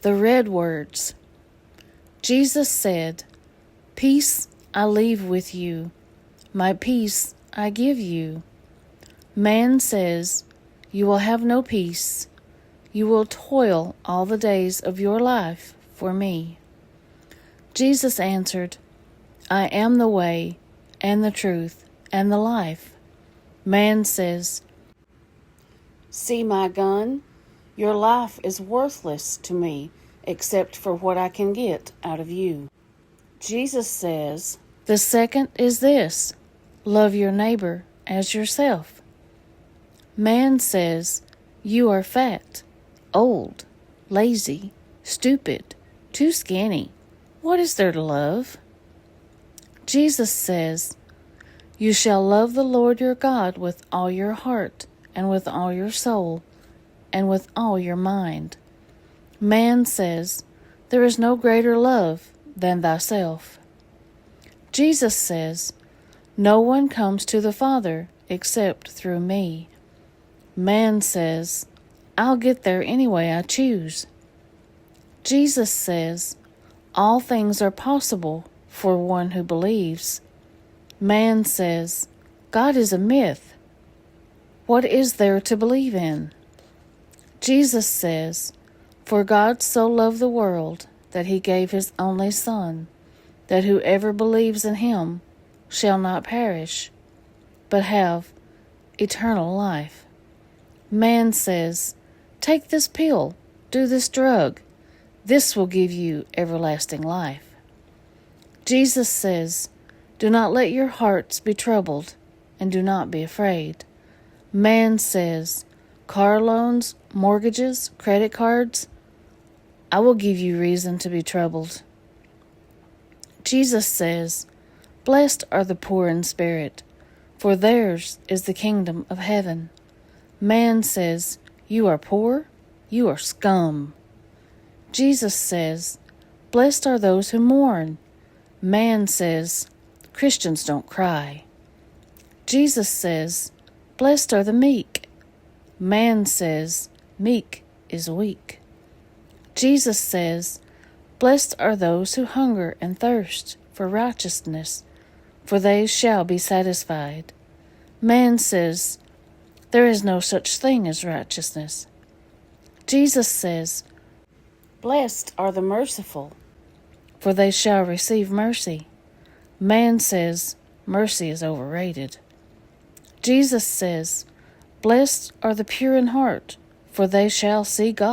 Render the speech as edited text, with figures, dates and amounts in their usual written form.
the red words. Jesus said, "Peace I leave with you, my peace I give you." Man says, "You will have no peace. You will toil all the days of your life for me." Jesus answered, "I am the way, and the truth, and the life." Man says, "See my gun? Your life is worthless to me, except for what I can get out of you." Jesus says, "The second is this: love your neighbor as yourself." Man says, "You are fat, old, lazy, stupid, too skinny. What is there to love?" Jesus says, "You shall love the Lord your God with all your heart, and with all your soul, and with all your mind." Man says, "There is no greater love than thyself." Jesus says, "No one comes to the Father except through me." Man says, "I'll get there any way I choose." Jesus says, "All things are possible for one who believes." Man says, "God is a myth. What is there to believe in?" Jesus says, "For God so loved the world that he gave his only Son, that whoever believes in him shall not perish, but have eternal life." Man says, "Take this pill, do this drug. This will give you everlasting life." Jesus says, "Do not let your hearts be troubled, and do not be afraid." Man says, "Car loans, mortgages, credit cards, I will give you reason to be troubled." Jesus says, "Blessed are the poor in spirit, for theirs is the kingdom of heaven." Man says, "You are poor? You are scum." Jesus says, "Blessed are those who mourn." Man says, "Christians don't cry." Jesus says, "Blessed are the meek." Man says, "Meek is weak." Jesus says, "Blessed are those who hunger and thirst for righteousness, for they shall be satisfied." Man says, "There is no such thing as righteousness." Jesus says, "Blessed are the merciful, for they shall receive mercy." Man says, "Mercy is overrated." Jesus says, "Blessed are the pure in heart, for they shall see God."